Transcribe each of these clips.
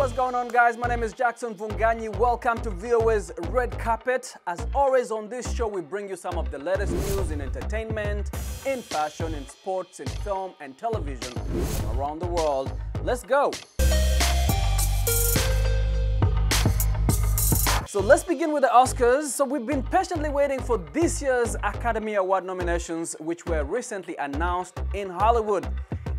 What's going on, guys? My name is Jackson Vunganyi. Welcome to VOA's Red Carpet. As always on this show, we bring you some of the latest news in entertainment, in fashion, in sports, in film and television from around the world. Let's go! So let's begin with the Oscars. So we've been patiently waiting for this year's Academy Award nominations, which were recently announced in Hollywood.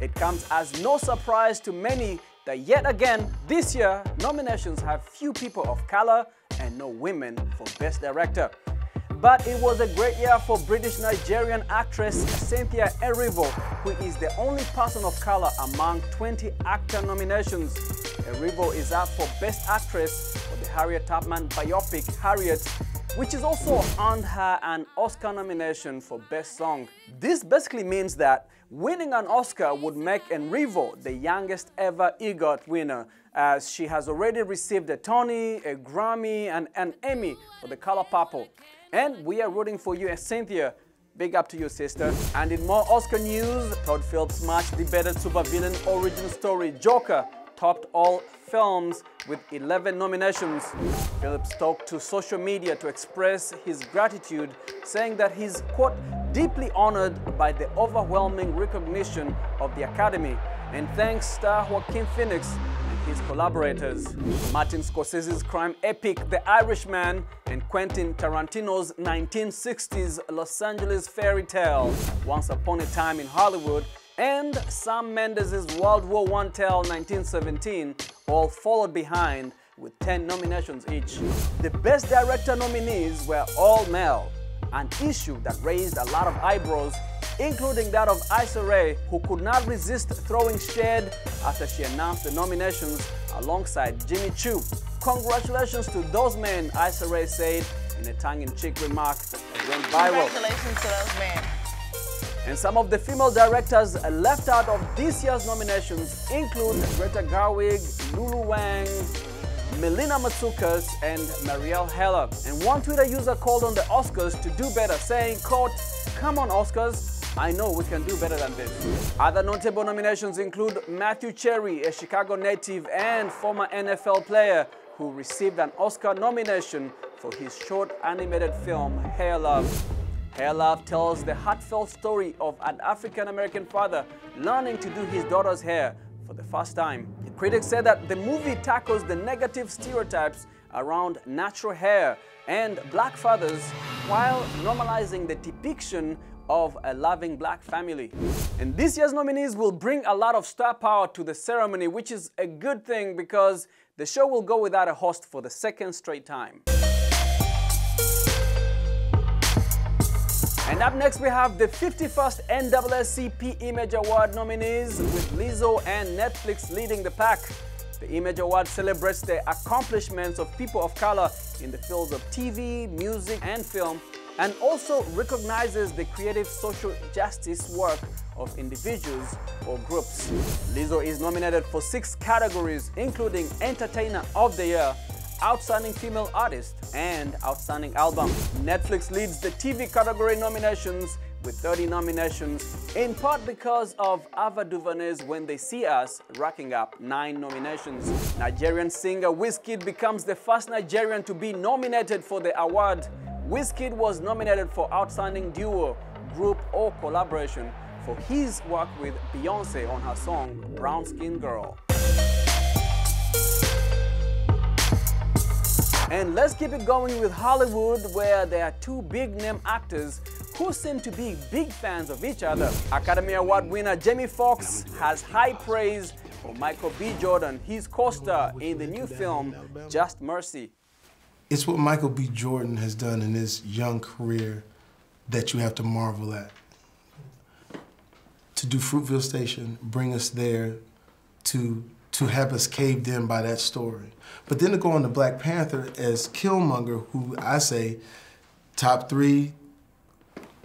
It comes as no surprise to many that yet again, this year, nominations have few people of color and no women for Best Director. But it was a great year for British-Nigerian actress Cynthia Erivo, who is the only person of color among 20 actor nominations. Erivo is up for Best Actress for the Harriet Tubman biopic Harriet, which is also earned her an Oscar nomination for Best Song. This basically means that winning an Oscar would make Erivo the youngest ever EGOT winner, as she has already received a Tony, a Grammy, and an Emmy for The Color Purple. And we are rooting for you, Cynthia. Big up to you, sister. And in more Oscar news, Todd Phillips' much-debated supervillain origin story Joker topped all films with 11 nominations. Phillips talked to social media to express his gratitude, saying that he's, quote, deeply honored by the overwhelming recognition of the Academy, and thanks star Joaquin Phoenix and his collaborators. Martin Scorsese's crime epic The Irishman and Quentin Tarantino's 1960s Los Angeles fairy tale Once Upon a Time in Hollywood and Sam Mendes' World War I tale 1917 all followed behind with 10 nominations each. The Best Director nominees were all male, an issue that raised a lot of eyebrows, including that of Issa Rae, who could not resist throwing shade after she announced the nominations alongside Jimmy Choo. Congratulations to those men, Issa Rae said in a tongue-in-cheek remark that went viral. Congratulations to those men. And some of the female directors left out of this year's nominations include Greta Gerwig, Lulu Wang, Melina Matsoukas, and Marielle Heller. And one Twitter user called on the Oscars to do better, saying, quote, "Come on, Oscars, I know we can do better than this." Other notable nominations include Matthew Cherry, a Chicago native and former NFL player who received an Oscar nomination for his short animated film, Hair Love. Hair Love tells the heartfelt story of an African-American father learning to do his daughter's hair for the first time. The critics said that the movie tackles the negative stereotypes around natural hair and black fathers while normalizing the depiction of a loving black family. And this year's nominees will bring a lot of star power to the ceremony, which is a good thing because the show will go without a host for the second straight time. And up next we have the 51st NAACP Image Award nominees, with Lizzo and Netflix leading the pack. The Image Award celebrates the accomplishments of people of color in the fields of TV, music, and film, and also recognizes the creative social justice work of individuals or groups. Lizzo is nominated for 6 categories, including Entertainer of the Year, Outstanding Female Artist, and Outstanding Album. Netflix leads the TV category nominations with 30 nominations, in part because of Ava DuVernay's When They See Us, racking up 9 nominations. Nigerian singer Wizkid becomes the first Nigerian to be nominated for the award. Wizkid was nominated for Outstanding Duo, Group, or Collaboration for his work with Beyoncé on her song Brown Skin Girl. And let's keep it going with Hollywood, where there are 2 big-name actors who seem to be big fans of each other. Academy Award winner Jamie Foxx has high praise for Michael B. Jordan, his co-star in the new film Just Mercy. It's what Michael B. Jordan has done in his young career that you have to marvel at. To do Fruitville Station, bring us there, to have us caved in by that story. But then to go on to Black Panther as Killmonger, who I say top 3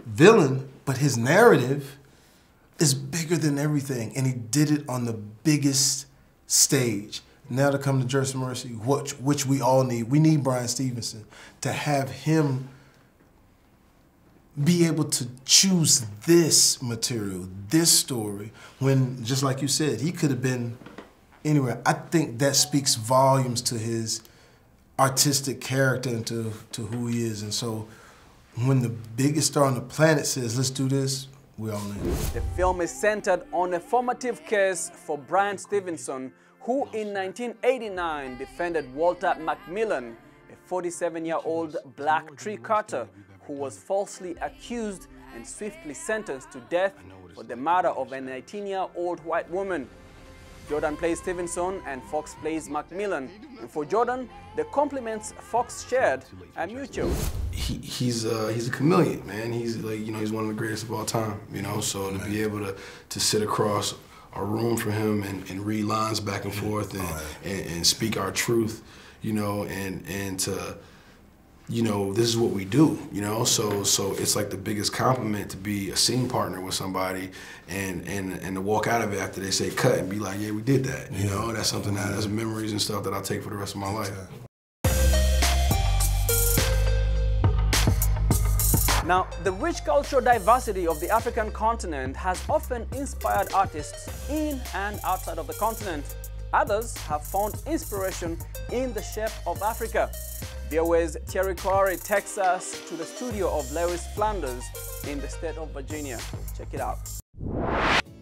villain, but his narrative is bigger than everything, and he did it on the biggest stage. Now to come to Just Mercy, which we all need. We need Bryan Stevenson to have him be able to choose this material, this story, when, just like you said, he could have been anywhere. I think that speaks volumes to his artistic character and to who he is. And so when the biggest star on the planet says, let's do this, we're all in. The film is centered on a formative case for Brian Stevenson, who in 1989 defended Walter Macmillan, a 47-year-old black tree cutter who was falsely accused and swiftly sentenced to death for the murder of a 19-year-old white woman. Jordan plays Stevenson and Fox plays Macmillan. And for Jordan, the compliments Fox shared are mutual. He's a chameleon, man. He's like, he's one of the greatest of all time, So to be able to sit across a room for him and read lines back and forth and speak our truth, and to, this is what we do, So it's like the biggest compliment to be a scene partner with somebody and to walk out of it after they say cut and be like, yeah, we did that, That's something that's memories and stuff that I'll take for the rest of my life. Now, the rich cultural diversity of the African continent has often inspired artists in and outside of the continent. Others have found inspiration in the shape of Africa. VOA's Thierry Corey takes us to the studio of Lewis Flanders in the state of Virginia. Check it out.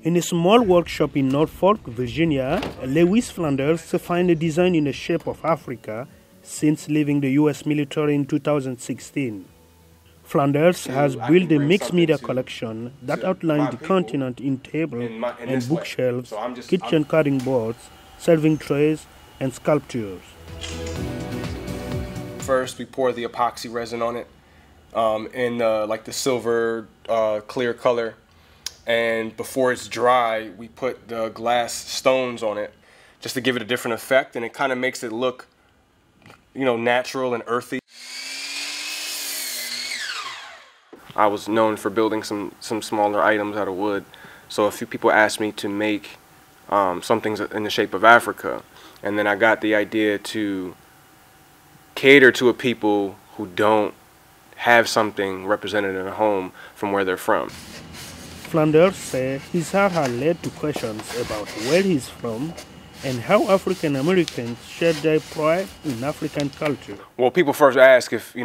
In a small workshop in Norfolk, Virginia, Lewis Flanders found a design in the shape of Africa since leaving the U.S. military in 2016. Flanders has built a mixed media collection that outlines the continent in table and bookshelves, kitchen cutting boards, serving trays, and sculptures. First, we pour the epoxy resin on it in like the silver clear color. And before it's dry, we put the glass stones on it just to give it a different effect. And it kind of makes it look, natural and earthy. I was known for building some smaller items out of wood. So a few people asked me to make some things in the shape of Africa. And then I got the idea to cater to a people who don't have something represented in a home from where they're from. Flanders said his heart had led to questions about where he's from and how African Americans share their pride in African culture. Well, people first ask if,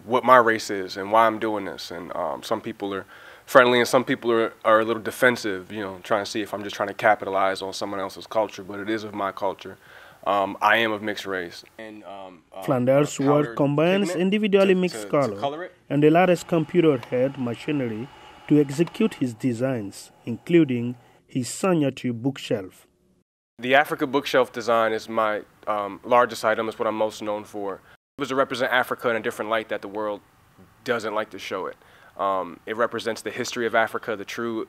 what my race is and why I'm doing this. And some people are friendly and some people are a little defensive, trying to see if I'm just trying to capitalize on someone else's culture, but it is of my culture. I am of mixed race. And, Flanders' work combines individually mixed color and the latest computer-head machinery to execute his designs, including his signature bookshelf. The Africa bookshelf design is my largest item. It's what I'm most known for. It was to represent Africa in a different light that the world doesn't like to show it. It represents the history of Africa, the true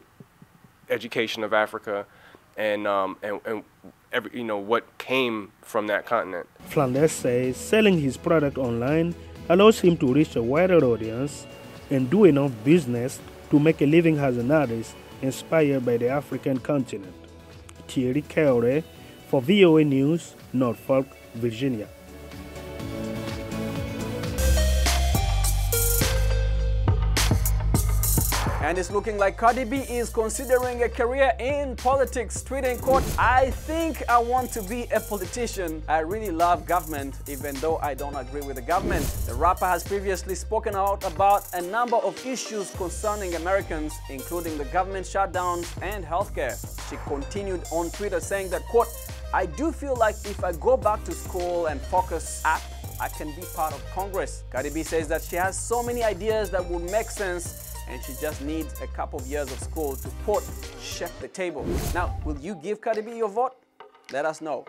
education of Africa, and every, what came from that continent. Flanders says selling his product online allows him to reach a wider audience and do enough business to make a living as an artist inspired by the African continent. Thierry Corey for VOA News, Norfolk, Virginia. And it's looking like Cardi B is considering a career in politics, tweeting, quote, "I think I want to be a politician. I really love government, even though I don't agree with the government." The rapper has previously spoken out about a number of issues concerning Americans, including the government shutdowns and healthcare. She continued on Twitter saying that, quote, "I do feel like if I go back to school and focus up, I can be part of Congress." Cardi B says that she has so many ideas that would make sense and she just needs a couple of years of school to, quote, "check the table." Now, will you give Cardi B your vote? Let us know.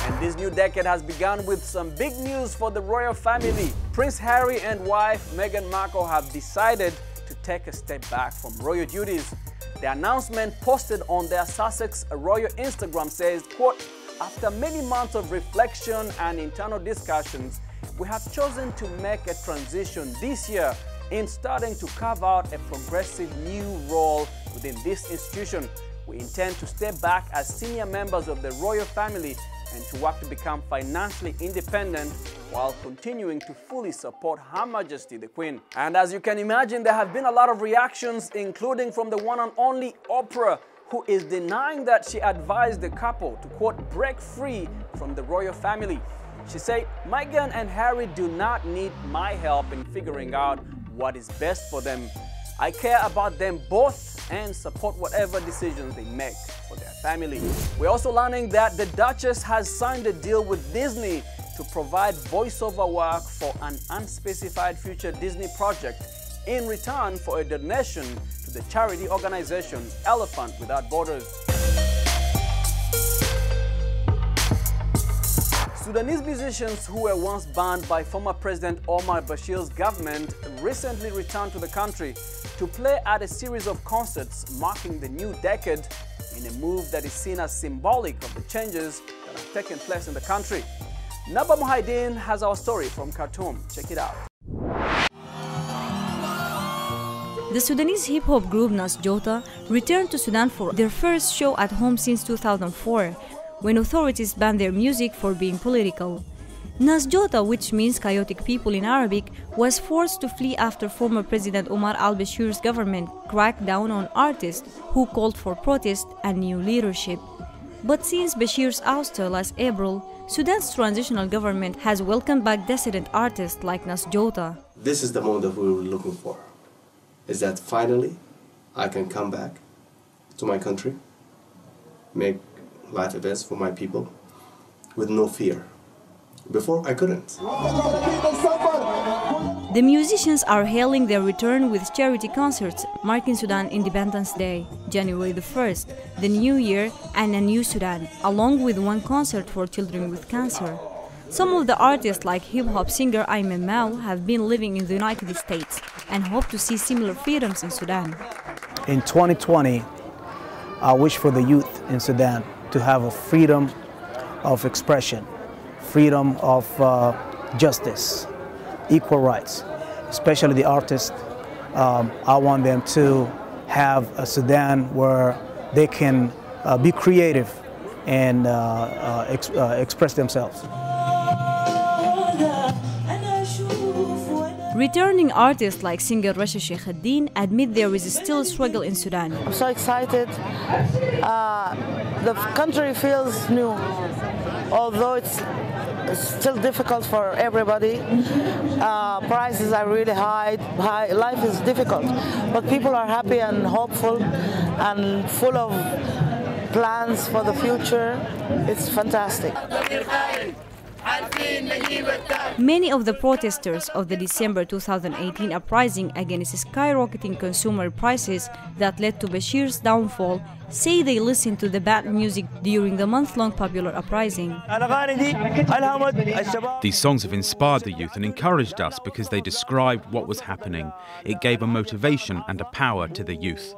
And this new decade has begun with some big news for the royal family. Prince Harry and wife Meghan Markle have decided to take a step back from royal duties. The announcement posted on their Sussex royal Instagram says, quote, "After many months of reflection and internal discussions, we have chosen to make a transition this year in starting to carve out a progressive new role within this institution. We intend to step back as senior members of the royal family and to work to become financially independent while continuing to fully support Her Majesty the Queen." And as you can imagine, there have been a lot of reactions, including from the one and only Oprah, who is denying that she advised the couple to, quote, break free from the royal family. She said, Meghan and Harry do not need my help in figuring out what is best for them. I care about them both and support whatever decisions they make for their family. We're also learning that the Duchess has signed a deal with Disney to provide voiceover work for an unspecified future Disney project in return for a donation to the charity organization Elephant Without Borders. Sudanese musicians who were once banned by former President Omar Bashir's government recently returned to the country to play at a series of concerts marking the new decade in a move that is seen as symbolic of the changes that have taken place in the country. Naba Muhaideen has our story from Khartoum. Check it out. The Sudanese hip-hop group Nas Jota returned to Sudan for their first show at home since 2004, when authorities banned their music for being political. Nas Jota, which means chaotic people in Arabic, was forced to flee after former President Omar al-Bashir's government cracked down on artists who called for protest and new leadership. But since Bashir's ouster last April, Sudan's transitional government has welcomed back dissident artists like Nas Jota. This is the moment that we were looking for, is that finally I can come back to my country, make life events for my people with no fear. Before, I couldn't. The musicians are hailing their return with charity concerts marking Sudan Independence Day, January the 1st, the New Year, and a new Sudan, along with one concert for children with cancer. Some of the artists, like hip-hop singer Ayman Mal, have been living in the United States and hope to see similar freedoms in Sudan. In 2020, I wish for the youth in Sudan to have a freedom of expression, freedom of justice, equal rights, especially the artists. I want them to have a Sudan where they can be creative and express themselves. Returning artists like singer Rasha Sheikhuddin admit there is still a struggle in Sudan. I'm so excited. The country feels new, although it's still difficult for everybody. Prices are really high. Life is difficult, but people are happy and hopeful and full of plans for the future. It's fantastic. Many of the protesters of the December 2018 uprising against skyrocketing consumer prices that led to Bashir's downfall say they listened to the bad music during the month-long popular uprising. These songs have inspired the youth and encouraged us because they described what was happening. It gave a motivation and a power to the youth.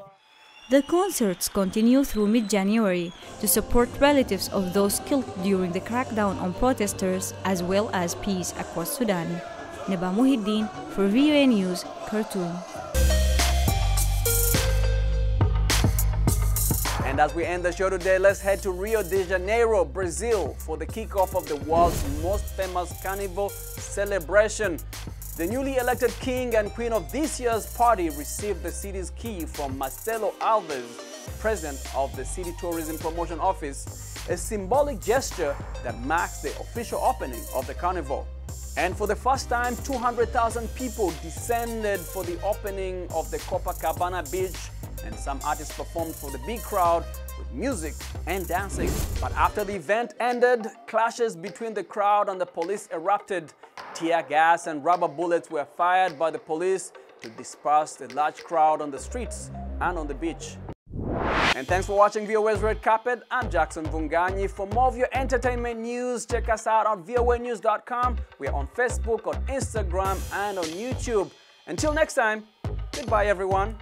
The concerts continue through mid-January to support relatives of those killed during the crackdown on protesters, as well as peace across Sudan. Naba Muhaideen for VOA News, Khartoum. And as we end the show today, let's head to Rio de Janeiro, Brazil, for the kickoff of the world's most famous carnival celebration. The newly elected king and queen of this year's party received the city's key from Marcelo Alves, president of the City Tourism Promotion Office, a symbolic gesture that marks the official opening of the carnival. And for the first time, 200,000 people descended for the opening of the Copacabana beach, and some artists performed for the big crowd with music and dancing. But after the event ended, clashes between the crowd and the police erupted. Tear gas and rubber bullets were fired by the police to disperse the large crowd on the streets and on the beach. And thanks for watching VOA's Red Carpet. I'm Jackson Vunganyi. For more of your entertainment news, check us out on voanews.com. We are on Facebook, on Instagram, and on YouTube. Until next time, goodbye everyone.